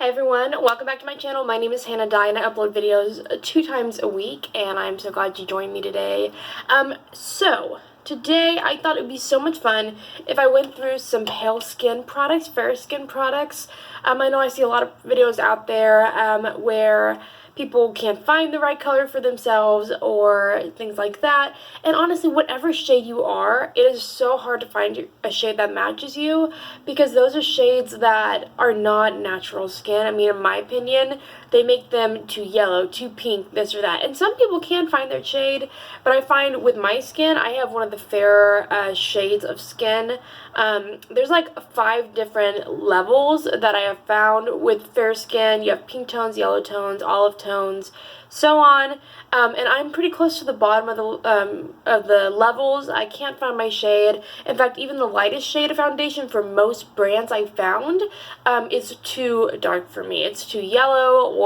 Hey everyone, welcome back to my channel. My name is Hannah Dye and I upload videos 2 times a week, and I'm so glad you joined me today. Today I thought it would be so much fun if I went through some pale skin products, fair skin products. I know I see a lot of videos out there where people can't find the right color for themselves or things like that. And honestly, whatever shade you are, it is so hard to find a shade that matches you because those are shades that are not natural skin. I mean, in my opinion, they make them too yellow, too pink, this or that. And some people can find their shade, but I find with my skin, I have one of the fairer shades of skin. There's like 5 different levels that I have found with fair skin. You have pink tones, yellow tones, olive tones, so on. And I'm pretty close to the bottom of the levels. I can't find my shade. In fact, even the lightest shade of foundation for most brands I found is too dark for me. It's too yellow,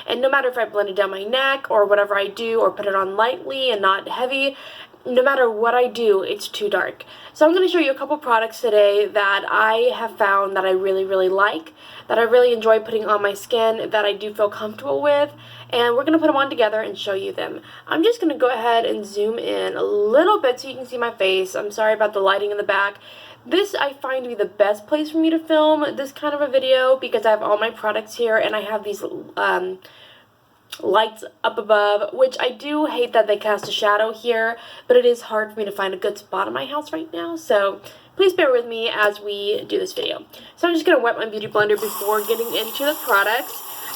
and no matter if I blend it down my neck or whatever I do, or put it on lightly and not heavy, no matter what I do, it's too dark. So I'm going to show you a couple products today that I have found that I really like, that I really enjoy putting on my skin, that I do feel comfortable with, and we're going to put them on together and show you them. I'm just going to go ahead and zoom in a little bit so you can see my face. I'm sorry about the lighting in the back. This I find to be the best place for me to film this kind of a video because I have all my products here and I have these lights up above, which I do hate that they cast a shadow here, but it is hard for me to find a good spot in my house right now, so please bear with me as we do this video. So I'm just going to wet my beauty blender before getting into the products.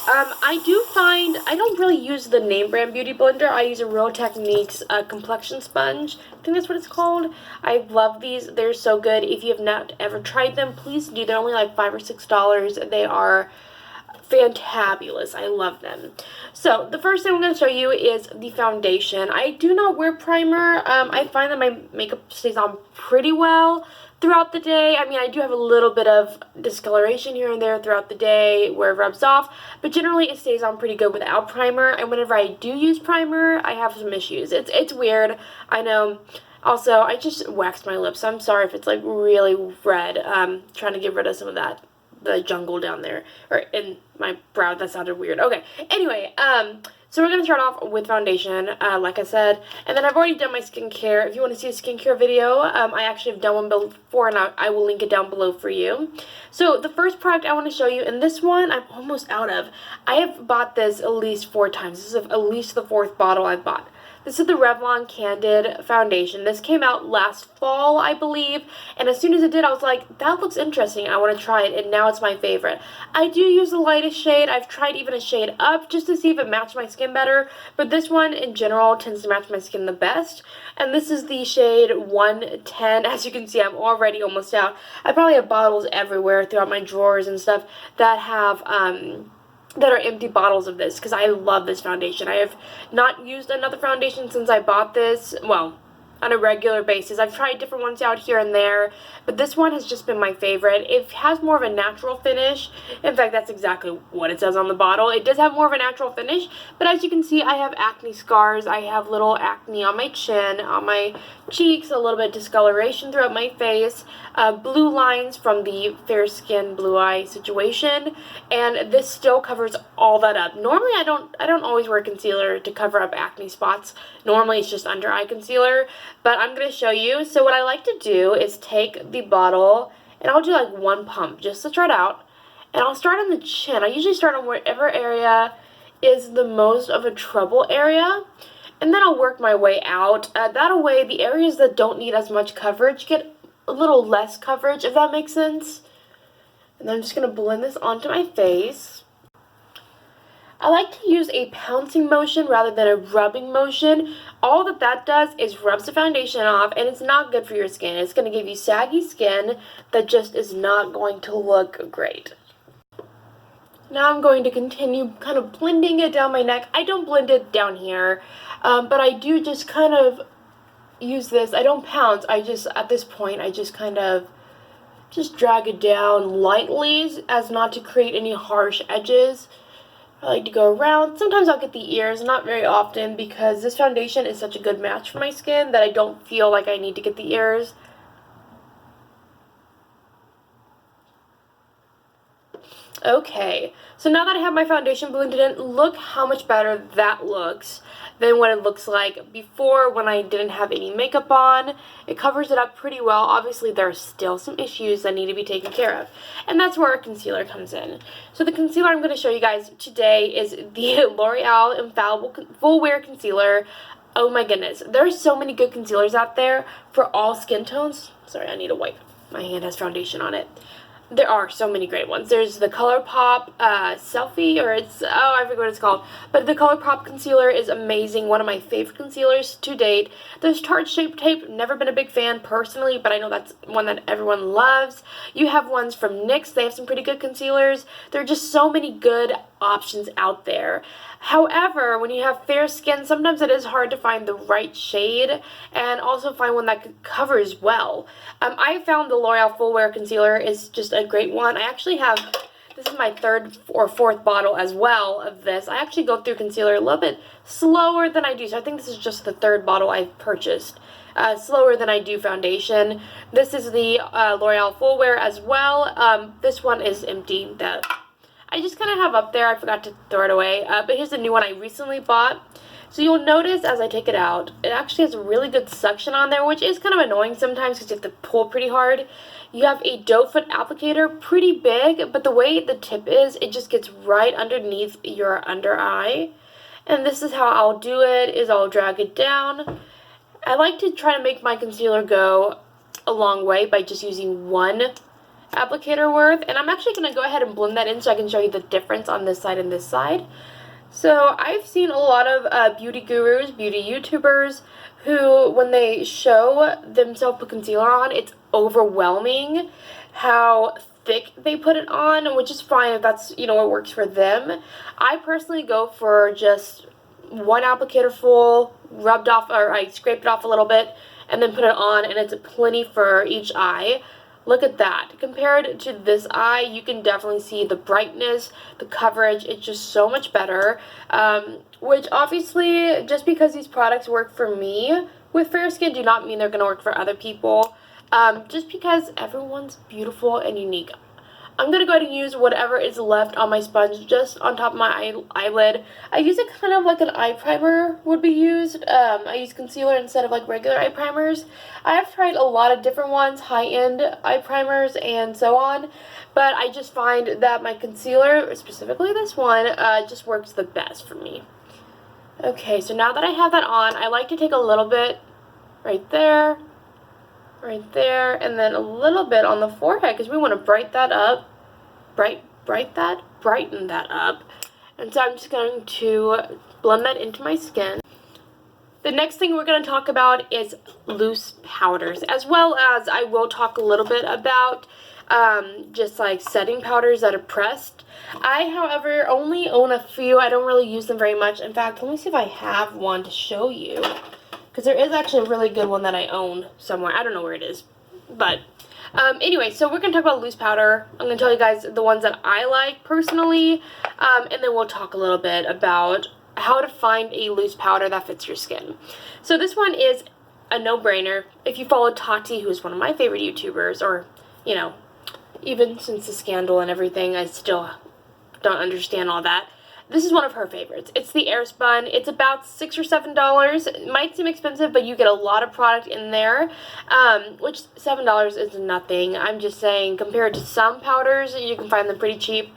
I do find, I don't really use the name brand beauty blender. I use a Real Techniques complexion sponge. I think that's what it's called. I love these. They're so good. If you have not ever tried them, please do. They're only like $5 or $6. They are fantabulous. I love them. So the first thing I'm going to show you is the foundation. I do not wear primer. I find that my makeup stays on pretty well throughout the day. I mean, I do have a little bit of discoloration here and there throughout the day where it rubs off, but generally it stays on pretty good without primer. And whenever I do use primer, I have some issues. It's weird, I know. Also, I just waxed my lips, so I'm sorry if it's like really red. Trying to get rid of some of the jungle down there, or in my brow. That sounded weird. Okay, anyway, so we're going to start off with foundation, like I said, and then I've already done my skincare. If you want to see a skincare video, I actually have done one before, and I will link it down below for you. So the first product I want to show you, and this one I'm almost out of. I have bought this at least 4 times. This is at least the 4th bottle I've bought. This is the Revlon Candid Foundation. This came out last fall, I believe, and as soon as it did, I was like, that looks interesting. I want to try it, and now it's my favorite. I do use the lightest shade. I've tried even a shade up just to see if it matched my skin better, but this one, in general, tends to match my skin the best, and this is the shade 110. As you can see, I'm already almost out. I probably have bottles everywhere throughout my drawers and stuff that have, that are empty bottles of this because I love this foundation. I have not used another foundation since I bought this, well, on a regular basis. I've tried different ones out here and there, but this one has just been my favorite. It has more of a natural finish. In fact, that's exactly what it says on the bottle. It does have more of a natural finish, but as you can see, I have acne scars. I have little acne on my chin, on my cheeks, a little bit of discoloration throughout my face, blue lines from the fair skin blue eye situation, and this still covers all that up. Normally I don't always wear concealer to cover up acne spots. Normally it's just under eye concealer, but I'm going to show you. So what I like to do is take the bottle, and I'll do like 1 pump just to try it out, and I'll start on the chin. I usually start on whatever area is the most of a trouble area, and then I'll work my way out. That way, the areas that don't need as much coverage get a little less coverage, if that makes sense. And then I'm just going to blend this onto my face. I like to use a pouncing motion rather than a rubbing motion. All that does is rubs the foundation off, and it's not good for your skin. It's going to give you saggy skin that just is not going to look great. Now I'm going to continue kind of blending it down my neck. I don't blend it down here, but I do just kind of use this. I don't pounce. I just, at this point, I just kind of just drag it down lightly as not to create any harsh edges. I like to go around. Sometimes I'll get the ears, not very often, because this foundation is such a good match for my skin that I don't feel like I need to get the ears. Okay, so now that I have my foundation blended in, look how much better that looks than what it looks like before when I didn't have any makeup on. It covers it up pretty well. Obviously, there are still some issues that need to be taken care of, and that's where our concealer comes in. So the concealer I'm going to show you guys today is the L'Oreal Infallible Full Wear Concealer. Oh my goodness, there are so many good concealers out there for all skin tones. Sorry, I need a wipe. My hand has foundation on it. There are so many great ones. There's the ColourPop Selfie, or I forget what it's called. But the ColourPop concealer is amazing. One of my favorite concealers to date. There's Tarte Shape Tape. Never been a big fan personally, but I know that's one that everyone loves. You have ones from NYX. They have some pretty good concealers. There are just so many good options out there. However, when you have fair skin, sometimes it is hard to find the right shade and also find one that covers well. I found the L'Oreal Full Wear Concealer is just a great one. I actually have, this is my third or fourth bottle as well of this. I actually go through concealer a little bit slower than I do, so I think this is just the third bottle I've purchased. Slower than I do foundation. This is the L'Oreal Full Wear as well. This one is empty. That I just kind of have up there. I forgot to throw it away. But here's the new one I recently bought. So you'll notice as I take it out, it actually has a really good suction on there, which is kind of annoying sometimes because you have to pull pretty hard. You have a doe foot applicator, pretty big, but the way the tip is, it just gets right underneath your under eye. And this is how I'll do it, is I'll drag it down. I like to try to make my concealer go a long way by just using one applicator worth, and I'm actually going to go ahead and blend that in so I can show you the difference on this side and this side. So I've seen a lot of beauty gurus, beauty YouTubers, who when they show themselves put concealer on, it's overwhelming how thick they put it on, which is fine if that's, you know, what works for them. I personally go for just one applicator full, rubbed off, or I scraped it off a little bit, and then put it on, and it's plenty for each eye. Look at that. Compared to this eye, you can definitely see the brightness, the coverage. It's just so much better. Which obviously, just because these products work for me with fair skin, do not mean they're going to work for other people. Just because everyone's beautiful and unique. I'm going to go ahead and use whatever is left on my sponge just on top of my eyelid. I use it kind of like an eye primer would be used. I use concealer instead of like regular eye primers. I have tried a lot of different ones, high-end eye primers and so on, but I just find that my concealer, specifically this one, just works the best for me. Okay, so now that I have that on, I like to take a little bit right there, and then a little bit on the forehead because we want to brighten that up. And so I'm just going to blend that into my skin. The next thing we're going to talk about is loose powders, as well as I will talk a little bit about just like setting powders that are pressed. I, however, only own a few. I don't really use them very much. In fact, let me see if I have one to show you. Because there is actually a really good one that I own somewhere. I don't know where it is. But anyway, so we're going to talk about loose powder. I'm going to tell you guys the ones that I like personally. And then we'll talk a little bit about how to find a loose powder that fits your skin. So this one is a no-brainer. If you follow Tati, who is one of my favorite YouTubers, or, you know, even since the scandal and everything, I still don't understand all that. This is one of her favorites. It's the Airspun. It's about $6 or $7. It might seem expensive, but you get a lot of product in there, which $7 is nothing. I'm just saying, compared to some powders, you can find them pretty cheap.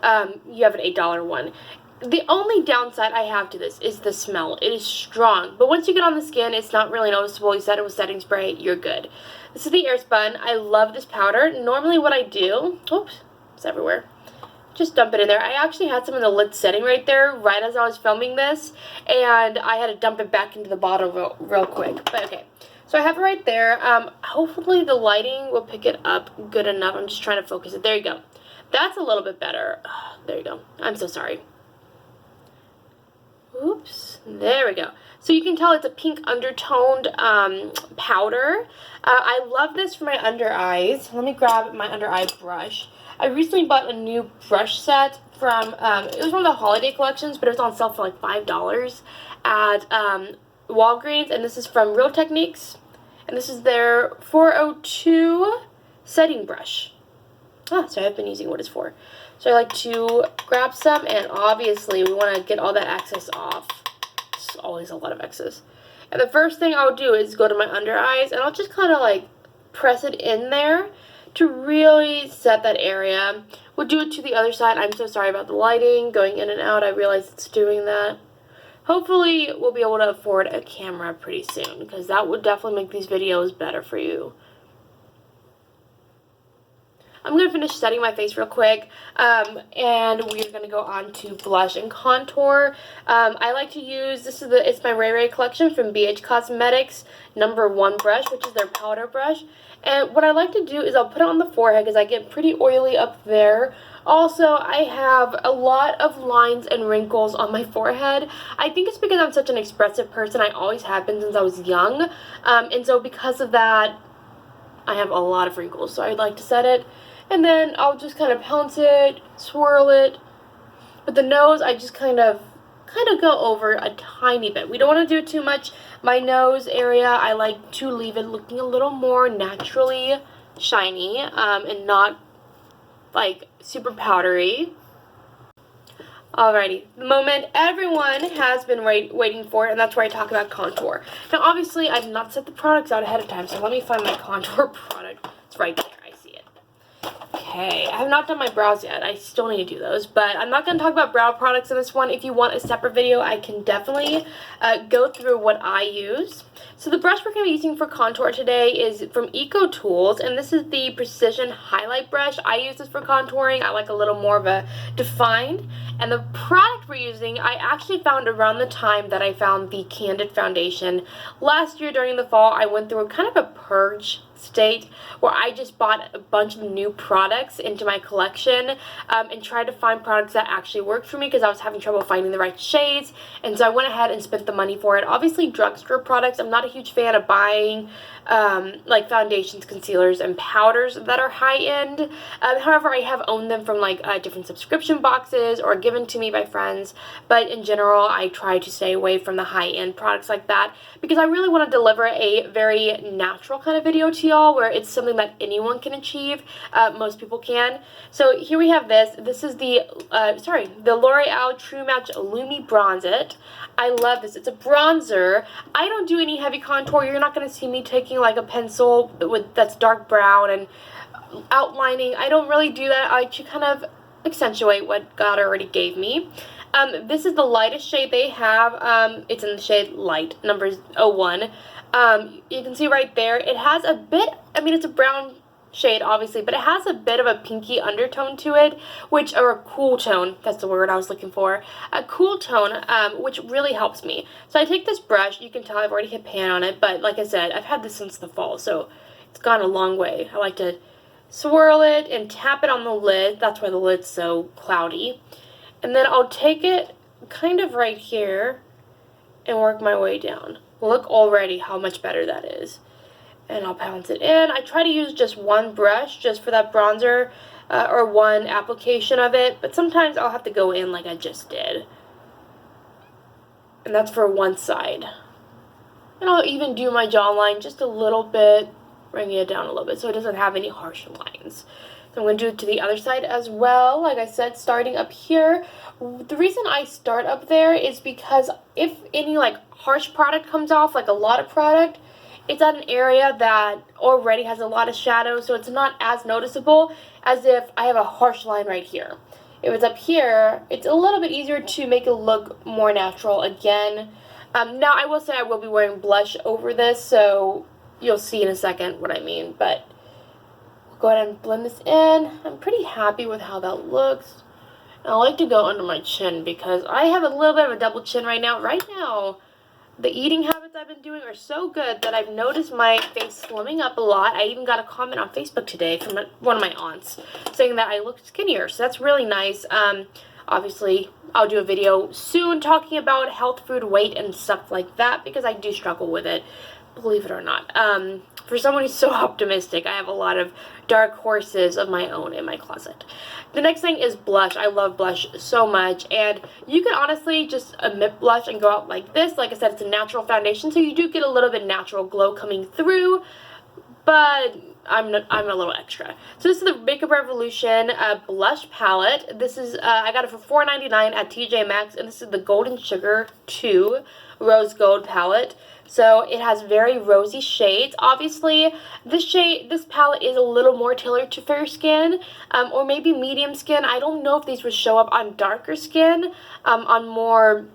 You have an $8 one. The only downside I have to this is the smell. It is strong, but once you get on the skin, it's not really noticeable. You set it with setting spray, you're good. This is the Airspun. I love this powder. Normally what I do, oops, it's everywhere. Just dump it in there. I actually had some in the lid setting right there, right as I was filming this, and I had to dump it back into the bottle real quick. But okay, so I have it right there. Hopefully the lighting will pick it up good enough. I'm just trying to focus it. There you go. That's a little bit better. There you go. I'm so sorry. Oops. There we go. So you can tell it's a pink undertoned powder. I love this for my under eyes. Let me grab my under eye brush. I recently bought a new brush set from, it was one of the holiday collections, but it was on sale for like $5 at Walgreens, and this is from Real Techniques, and this is their 402 setting brush. So I've been using what it's for. So I like to grab some, and obviously we want to get all that excess off. It's always a lot of excess. And the first thing I'll do is go to my under eyes, and I'll just kind of like press it in there to really set that area. We'll do it to the other side. I'm so sorry about the lighting going in and out. I realize it's doing that. Hopefully we'll be able to afford a camera pretty soon, because that would definitely make these videos better for you. I'm going to finish setting my face real quick, and we're going to go on to blush and contour. I like to use, it's my Ray Ray collection from BH Cosmetics #1 brush, which is their powder brush. And what I like to do is I'll put it on the forehead because I get pretty oily up there. Also, I have a lot of lines and wrinkles on my forehead. I think it's because I'm such an expressive person. I always have been since I was young. And so because of that, I have a lot of wrinkles. So I'd like to set it. And then I'll just kind of pounce it, swirl it. With the nose, I just kind of go over a tiny bit. We don't want to do it too much. My nose area, I like to leave it looking a little more naturally shiny, and not like super powdery. Alrighty, the moment everyone has been waiting for, and that's where I talk about contour. Now obviously I did not set the products out ahead of time, so let me find my contour product. It's right there. Okay, I have not done my brows yet. I still need to do those, but I'm not going to talk about brow products in this one. If you want a separate video, I can definitely go through what I use. So the brush we're going to be using for contour today is from Eco Tools, and this is the Precision Highlight Brush. I use this for contouring. I like a little more of a defined. And the product we're using, I actually found around the time that I found the Candid Foundation. Last year during the fall, I went through kind of a purge state where I just bought a bunch of new products into my collection, and tried to find products that actually worked for me because I was having trouble finding the right shades. And so I went ahead and spent the money for it. Obviously drugstore products, I'm not a huge fan of buying like foundations, concealers, and powders that are high-end. However, I have owned them from like different subscription boxes or given to me by friends, but in general I try to stay away from the high-end products like that because I really want to deliver a very natural kind of video to y'all where it's something that anyone can achieve. Most people can. So here we have this. This is the L'Oreal True Match Lumi Bronze It. I love this. It's a bronzer. I don't do any heavy contour. You're not going to see me taking like a pencil that's dark brown and outlining. I don't really do that. I like to kind of accentuate what God already gave me. This is the lightest shade they have. It's in the shade Light, number 01. You can see right there, it has a bit, I mean, it's a brown shade obviously, but it has a bit of a pinky undertone to it, or a cool tone, that's the word I was looking for, a cool tone, which really helps me. So I take this brush, you can tell I've already hit pan on it, but like I said, I've had this since the fall, so it's gone a long way. I like to swirl it and tap it on the lid, that's why the lid's so cloudy, and then I'll take it kind of right here and work my way down. Look already how much better that is. And I'll pounce it in. I try to use just one brush just for that bronzer, or one application of it, but sometimes I'll have to go in like I just did. And that's for one side. And I'll even do my jawline just a little bit, bringing it down a little bit so it doesn't have any harsh lines. So I'm going to do it to the other side as well, like I said, starting up here. The reason I start up there is because if any like harsh product comes off, like a lot of product, it's at an area that already has a lot of shadow, so it's not as noticeable as if I have a harsh line right here. If it's up here, it's a little bit easier to make it look more natural again. Now, I will say I will be wearing blush over this, so you'll see in a second what I mean, but we'll go ahead and blend this in. I'm pretty happy with how that looks. And I like to go under my chin because I have a little bit of a double chin right now. Right now, the eating habits I've been doing are so good that I've noticed my face slimming up a lot. I even got a comment on Facebook today from one of my aunts saying that I look skinnier, so that's really nice. Obviously, I'll do a video soon talking about health food, weight, and stuff like that because I do struggle with it, believe it or not. For someone who's so optimistic, I have a lot of dark horses of my own in my closet. The next thing is blush. I love blush so much, and you can honestly just omit blush and go out like this. Like I said, it's a natural foundation, so you do get a little bit natural glow coming through, but I'm a little extra. So this is the Makeup Revolution blush palette. This is I got it for $4.99 at TJ Maxx, and this is the Golden Sugar 2 Rose Gold palette. So it has very rosy shades. Obviously, this palette is a little more tailored to fair skin, or maybe medium skin. I don't know if these would show up on darker skin, on more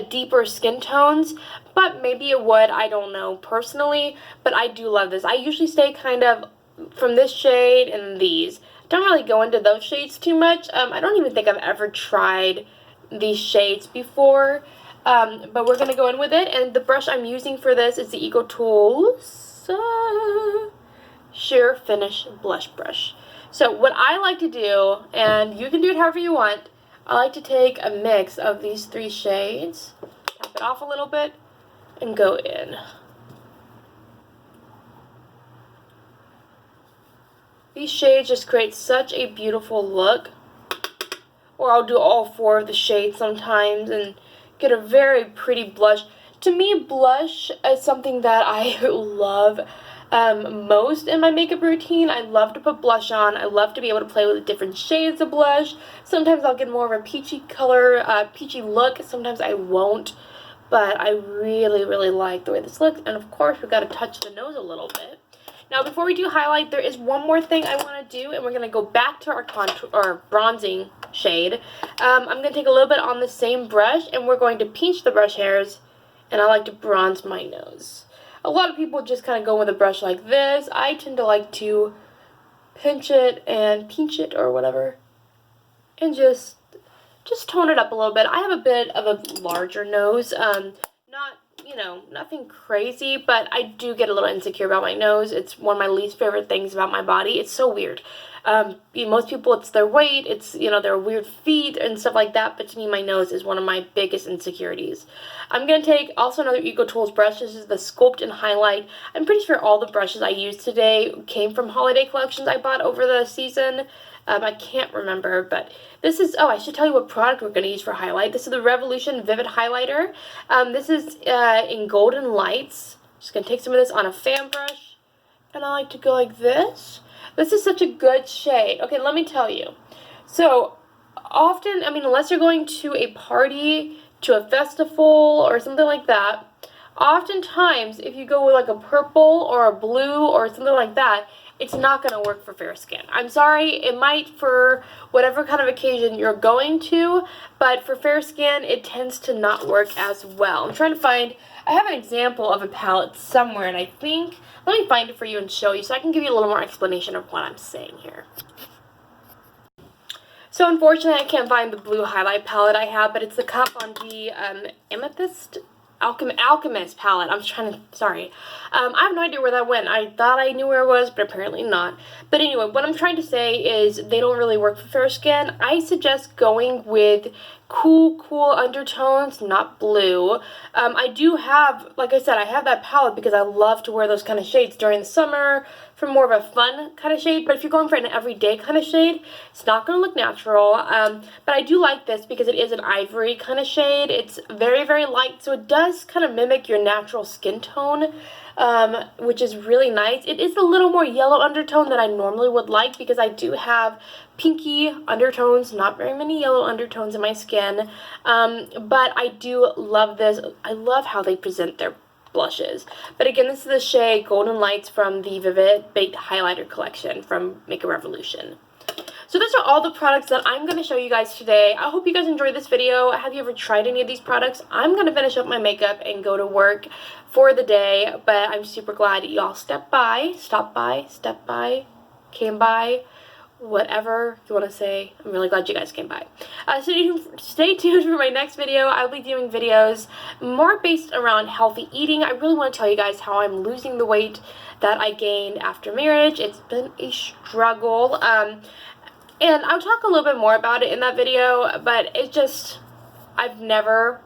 deeper skin tones, but maybe it would. I don't know personally, but I do love this. I usually stay kind of from this shade and these. Don't really go into those shades too much. I don't even think I've ever tried these shades before, but we're going to go in with it. And the brush I'm using for this is the EcoTools Sheer Finish Blush Brush. So what I like to do, and you can do it however you want, I like to take a mix of these 3 shades, tap it off a little bit, and go in. These shades just create such a beautiful look. Or I'll do all 4 of the shades sometimes and get a very pretty blush. To me, blush is something that I love most in my makeup routine. I love to put blush on. I love to be able to play with different shades of blush. Sometimes I'll get more of a peachy color, peachy look. Sometimes I won't. But I really, really like the way this looks. And of course, we've got to touch the nose a little bit. Now, before we do highlight, there is one more thing I want to do, and we're going to go back to our contour or bronzing shade. I'm going to take a little bit on the same brush, and we're going to pinch the brush hairs, and I like to bronze my nose. A lot of people just kind of go with a brush like this. I tend to like to pinch it or whatever, and just tone it up a little bit. I have a bit of a larger nose, not, you know, nothing crazy, but I do get a little insecure about my nose. It's one of my least favorite things about my body. It's so weird. Most people, it's their weight, it's, you know, their weird feet and stuff like that, but to me, my nose is one of my biggest insecurities. I'm going to take also another EcoTools brush. This is the Sculpt and Highlight. I'm pretty sure all the brushes I used today came from holiday collections I bought over the season. I can't remember, but this is, I should tell you what product we're going to use for highlight. This is the Revolution Vivid Highlighter. This is in Golden Lights. Just going to take some of this on a fan brush, and I like to go like this. This is such a good shade. Okay, let me tell you. So, often, I mean, unless you're going to a party, to a festival, or something like that, oftentimes, if you go with like a purple or a blue or something like that, it's not going to work for fair skin. I'm sorry, it might for whatever kind of occasion you're going to, but for fair skin, it tends to not work as well. I'm trying to find, I have an example of a palette somewhere, and I think, let me find it for you and show you so I can give you a little more explanation of what I'm saying here. So unfortunately, I can't find the blue highlight palette I have, but it's the Kat Von D Alchemist palette. Sorry. I have no idea where that went. I thought I knew where it was, but apparently not. But anyway, what I'm trying to say is they don't really work for fair skin. I suggest going with cool undertones, not blue. I do have, like I said, I have that palette because I love to wear those kind of shades during the summer for more of a fun kind of shade. But if you're going for an everyday kind of shade, it's not going to look natural. But I do like this because it is an ivory kind of shade. It's very, very light, so it does kind of mimic your natural skin tone, which is really nice. It is a little more yellow undertone than I normally would like because I do have pinky undertones, not very many yellow undertones in my skin, but I do love this. I love how they present their blushes. But again, this is the shade Golden Lights from the Vivid Baked Highlighter collection from Makeup Revolution. So those are all the products that I'm going to show you guys today. I hope you guys enjoyed this video. Have you ever tried any of these products? I'm going to finish up my makeup and go to work for the day, but I'm super glad y'all stopped by, came by, whatever you want to say. I'm really glad you guys came by. Stay tuned for my next video. I'll be doing videos more based around healthy eating. I really want to tell you guys how I'm losing the weight that I gained after marriage. It's been a struggle. And I'll talk a little bit more about it in that video, but it just, I've never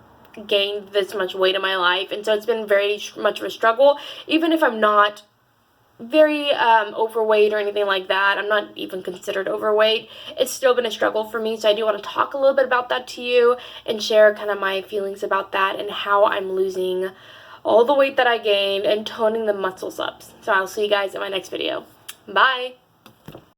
gained this much weight in my life, and so it's been very much of a struggle. Even if I'm not very overweight or anything like that, I'm not even considered overweight, it's still been a struggle for me, so I do want to talk a little bit about that to you and share kind of my feelings about that and how I'm losing all the weight that I gained and toning the muscles up. So I'll see you guys in my next video. Bye!